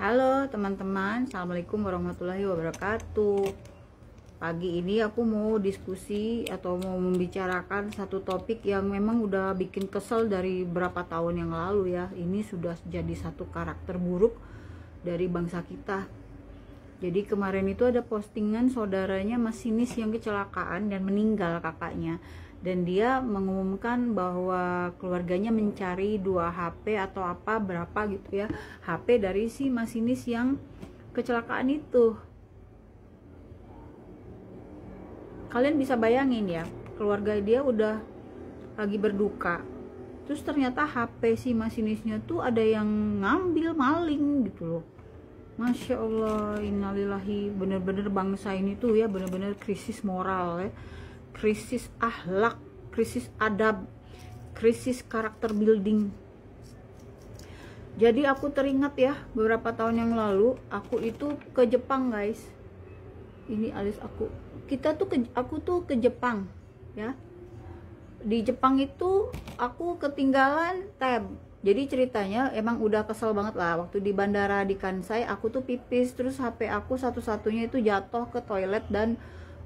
Halo teman-teman, Assalamualaikum warahmatullahi wabarakatuh. Pagi ini aku mau diskusi atau mau membicarakan satu topik yang memang udah bikin kesel dari berapa tahun yang lalu ya. Ini sudah jadi satu karakter buruk dari bangsa kita. Jadi kemarin itu ada postingan saudaranya masinis yang kecelakaan dan meninggal kakaknya. Dan dia mengumumkan bahwa keluarganya mencari 2 HP atau apa berapa gitu ya, HP dari si masinis yang kecelakaan itu. Kalian bisa bayangin ya, keluarga dia udah lagi berduka, terus ternyata HP si masinisnya tuh ada yang ngambil, maling gitu loh. Masya Allah, innalillahi. Bener-bener bangsa ini tuh ya bener-bener krisis moral ya, krisis akhlak, krisis adab, krisis karakter building. Jadi aku teringat ya, beberapa tahun yang lalu aku itu ke Jepang guys. Ini alis aku. Aku tuh ke Jepang ya. Di Jepang itu aku ketinggalan tab. Jadi ceritanya emang udah kesel banget lah. Waktu di bandara di Kansai aku tuh pipis, terus HP aku satu-satunya itu jatuh ke toilet dan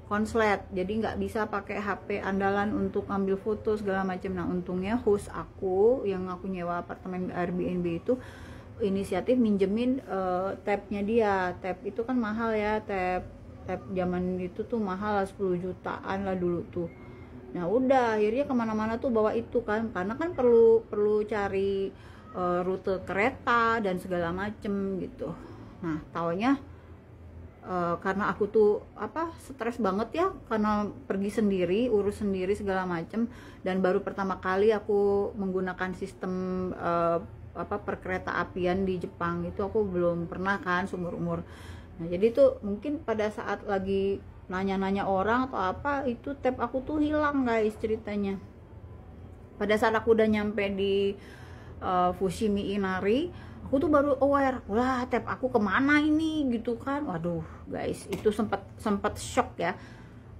konslet, jadi nggak bisa pakai HP andalan untuk ambil foto segala macam. Nah untungnya host aku yang aku nyewa apartemen Airbnb itu inisiatif minjemin tabnya dia. Tab itu kan mahal ya, tab zaman itu tuh mahal lah, 10 jutaan lah dulu tuh. Nah udah akhirnya kemana-mana tuh bawa itu kan, karena kan perlu cari rute kereta dan segala macem gitu. Nah taunya karena aku tuh stres banget ya, karena pergi sendiri, urus sendiri segala macem, dan baru pertama kali aku menggunakan sistem perkereta apian di Jepang. Itu aku belum pernah kan seumur umur. Nah jadi tuh mungkin pada saat lagi nanya-nanya orang atau apa, itu tab aku tuh hilang guys ceritanya. Pada saat aku udah nyampe di Fushimi Inari, aku tuh baru aware, wah tab aku kemana ini gitu kan. Waduh guys, itu sempat shock ya,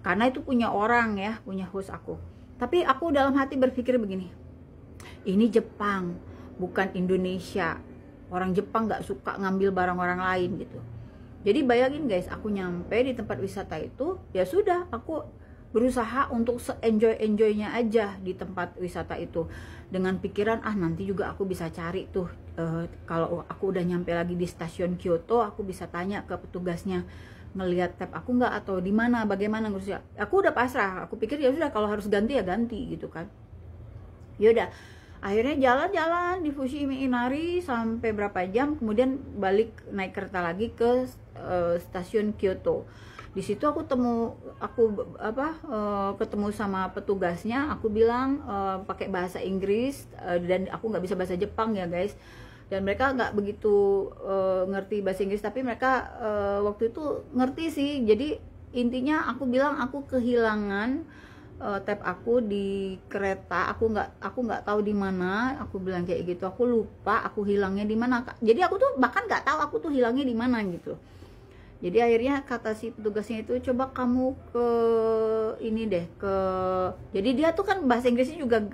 karena itu punya orang ya, punya host aku. Tapi aku dalam hati berpikir begini, ini Jepang bukan Indonesia, orang Jepang nggak suka ngambil barang orang lain gitu. Jadi bayangin guys, aku nyampe di tempat wisata itu, ya sudah aku berusaha untuk se-enjoy-enjoynya aja di tempat wisata itu, dengan pikiran nanti juga aku bisa cari tuh, kalau aku udah nyampe lagi di stasiun Kyoto, aku bisa tanya ke petugasnya ngelihat tab aku nggak, atau di mana bagaimana ngurusnya. Aku udah pasrah, aku pikir ya sudah kalau harus ganti ya ganti gitu kan. Yaudah akhirnya jalan-jalan di Fushimi Inari sampai berapa jam, kemudian balik naik kereta lagi ke stasiun Kyoto. Di situ aku ketemu sama petugasnya. Aku bilang pakai bahasa Inggris, dan aku nggak bisa bahasa Jepang ya guys, dan mereka nggak begitu ngerti bahasa Inggris, tapi mereka waktu itu ngerti sih. Jadi intinya aku bilang aku kehilangan tab aku di kereta, aku nggak tahu di mana. Aku bilang kayak gitu, aku lupa aku hilangnya di mana. Jadi aku tuh bahkan nggak tahu aku tuh hilangnya di mana gitu. Jadi akhirnya kata si petugasnya itu, coba kamu ke ini deh, jadi dia tuh kan bahasa Inggrisnya juga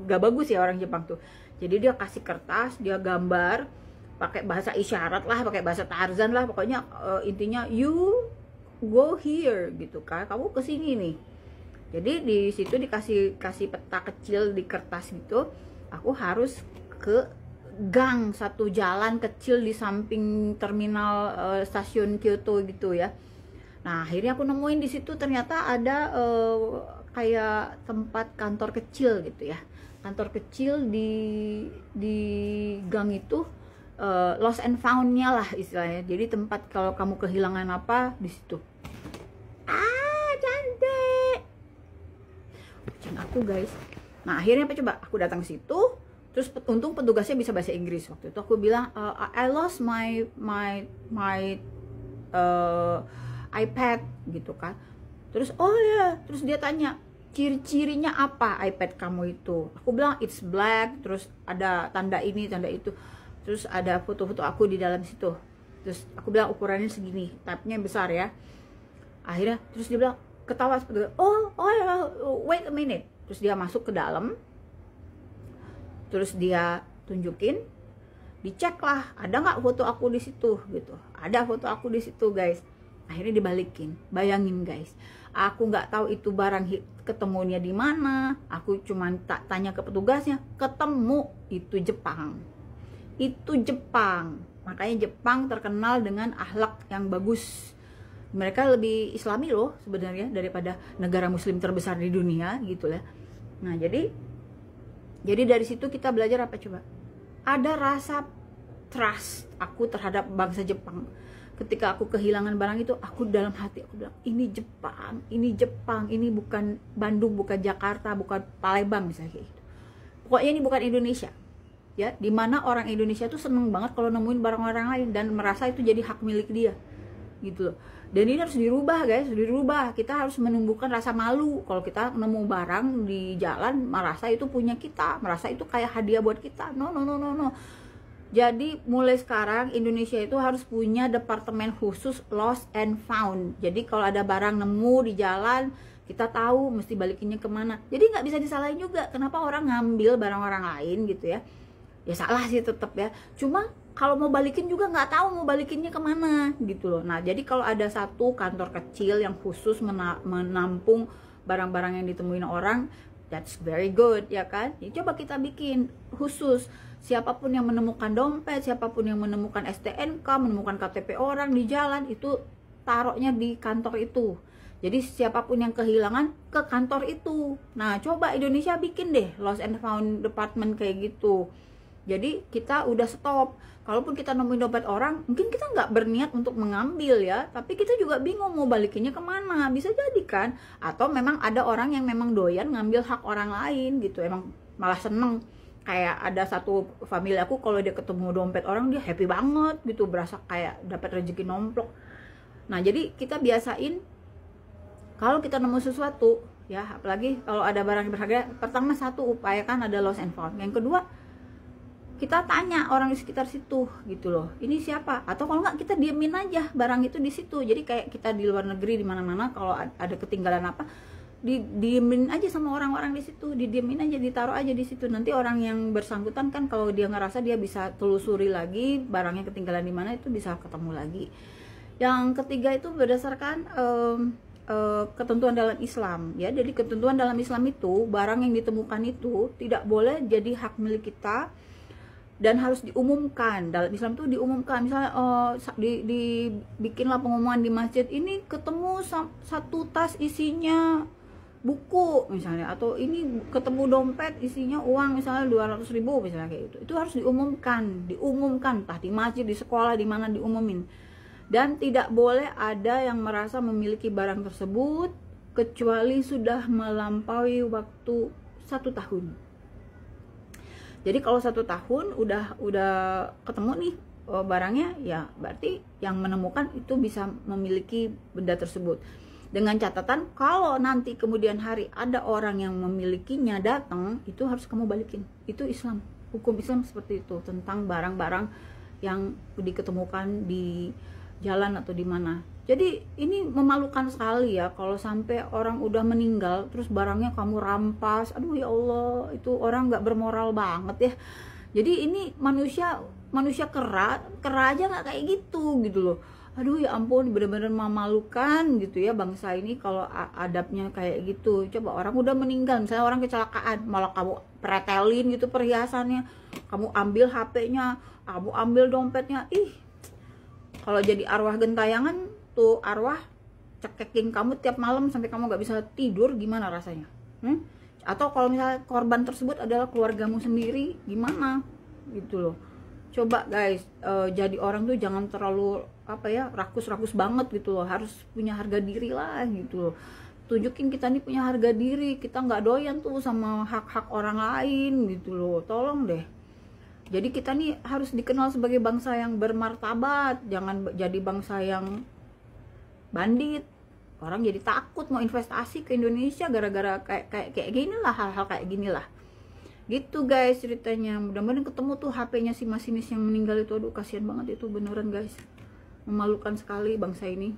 gak bagus ya orang Jepang tuh. Jadi dia kasih kertas, dia gambar pakai bahasa isyarat lah, pakai bahasa Tarzan lah pokoknya. Intinya you go here gitu kan, kamu kesini nih. Jadi di situ dikasih peta kecil di kertas gitu. Aku harus ke gang, satu jalan kecil di samping terminal stasiun Kyoto gitu ya. Nah akhirnya aku nemuin di situ ternyata ada kayak tempat kantor kecil gitu ya, kantor kecil di gang itu, lost and found-nya lah istilahnya. Jadi tempat kalau kamu kehilangan apa di situ. Cantik kucing aku guys. Nah akhirnya coba aku datang ke situ. Terus untung petugasnya bisa bahasa Inggris. Waktu itu aku bilang I lost my iPad gitu kan. Terus oh ya, terus dia tanya ciri-cirinya apa iPad kamu itu. Aku bilang it's black, terus ada tanda ini tanda itu, terus ada foto-foto aku di dalam situ. Terus aku bilang ukurannya segini, tabnya besar ya. Akhirnya terus dia bilang, ketawa seperti oh ya, wait a minute. Terus dia masuk ke dalam, terus dia tunjukin dicek lah, ada nggak foto aku di situ gitu. Ada foto aku di situ guys. Akhirnya dibalikin. Bayangin guys, aku nggak tahu itu barang ketemunya di mana. Aku cuman tanya ke petugasnya, ketemu. Itu Jepang. Itu Jepang. Makanya Jepang terkenal dengan akhlak yang bagus. Mereka lebih Islami loh sebenarnya daripada negara Muslim terbesar di dunia gitu ya. Nah jadi dari situ kita belajar apa coba? Ada rasa trust aku terhadap bangsa Jepang. Ketika aku kehilangan barang itu, aku dalam hati aku bilang, ini Jepang, ini bukan Bandung, bukan Jakarta, bukan Palembang misalnya kayak gitu. Pokoknya ini bukan Indonesia. Ya, dimana orang Indonesia tuh seneng banget kalau nemuin barang orang lain dan merasa itu jadi hak milik dia. Gitu loh. Dan ini harus dirubah guys, dirubah. Kita harus menumbuhkan rasa malu kalau kita nemu barang di jalan, merasa itu punya kita, merasa itu kayak hadiah buat kita. No. Jadi mulai sekarang Indonesia itu harus punya departemen khusus lost and found. Jadi kalau ada barang nemu di jalan, kita tahu mesti balikinnya kemana. Jadi nggak bisa disalahin juga kenapa orang ngambil barang orang lain gitu ya. Ya salah sih tetap ya. Cuma kalau mau balikin juga nggak tahu mau balikinnya kemana gitu loh. Nah jadi kalau ada satu kantor kecil yang khusus menampung barang-barang yang ditemuin orang, that's very good ya kan. Ya, coba kita bikin khusus. Siapapun yang menemukan dompet, siapapun yang menemukan STNK, menemukan KTP orang di jalan, itu taruhnya di kantor itu. Jadi siapapun yang kehilangan ke kantor itu. Nah coba Indonesia bikin deh lost and found department kayak gitu. Jadi kita udah stop. Kalaupun kita nemuin dompet orang, mungkin kita nggak berniat untuk mengambil ya, tapi kita juga bingung mau balikinnya kemana. Bisa jadi kan? Atau memang ada orang yang memang doyan ngambil hak orang lain gitu, emang malah seneng. Kayak ada satu family aku, kalau dia ketemu dompet orang dia happy banget gitu, berasa kayak dapat rezeki nomplok. Nah jadi kita biasain kalau kita nemu sesuatu ya, apalagi kalau ada barang yang berharga, pertama satu upayakan ada lost and found. Yang kedua, kita tanya orang di sekitar situ gitu loh, ini siapa? Atau kalau nggak kita diemin aja barang itu di situ. Jadi kayak kita di luar negeri di mana-mana kalau ada ketinggalan apa, diemin aja sama orang-orang di situ, didiemin aja, ditaruh aja di situ. Nanti orang yang bersangkutan kan kalau dia ngerasa, dia bisa telusuri lagi barangnya ketinggalan di mana, itu bisa ketemu lagi. Yang ketiga itu berdasarkan ketentuan dalam Islam ya. Jadi ketentuan dalam Islam itu barang yang ditemukan itu tidak boleh jadi hak milik kita dan harus diumumkan. Dalam Islam tuh diumumkan, misalnya dibikinlah pengumuman di masjid, ini ketemu satu tas isinya buku misalnya, atau ini ketemu dompet isinya uang misalnya 200.000 misalnya kayak gitu. Itu harus diumumkan entah di masjid, di sekolah, di mana diumumin. Dan tidak boleh ada yang merasa memiliki barang tersebut kecuali sudah melampaui waktu 1 tahun. Jadi kalau 1 tahun udah ketemu nih barangnya, ya berarti yang menemukan itu bisa memiliki benda tersebut. Dengan catatan kalau nanti kemudian hari ada orang yang memilikinya datang, itu harus kamu balikin. Itu Islam, hukum Islam seperti itu tentang barang-barang yang diketemukan di jalan atau di mana. Jadi ini memalukan sekali ya kalau sampai orang udah meninggal terus barangnya kamu rampas. Aduh ya Allah, itu orang nggak bermoral banget ya. Jadi ini manusia kera aja nggak kayak gitu loh. Aduh ya ampun, bener-bener memalukan gitu ya bangsa ini kalau adabnya kayak gitu. Coba orang udah meninggal, misalnya orang kecelakaan, malah kamu pretelin gitu perhiasannya, kamu ambil HP-nya, kamu ambil dompetnya. Ih, kalau jadi arwah gentayangan tuh, arwah cekekin kamu tiap malam sampai kamu nggak bisa tidur, gimana rasanya? Atau kalau misalnya korban tersebut adalah keluargamu sendiri, gimana gitu loh. Coba guys, jadi orang tuh jangan terlalu rakus-rakus banget gitu loh. Harus punya harga diri lah gitu loh. Tunjukin kita nih punya harga diri, kita nggak doyan tuh sama hak-hak orang lain gitu loh. Tolong deh. Jadi kita nih harus dikenal sebagai bangsa yang bermartabat, jangan jadi bangsa yang bandit. Orang jadi takut mau investasi ke Indonesia gara-gara kayak gini lah, hal-hal kayak gini lah. Gitu guys ceritanya. Mudah-mudahan ketemu tuh HP-nya si masinis yang meninggal itu. Aduh kasihan banget itu beneran guys, memalukan sekali bangsa ini.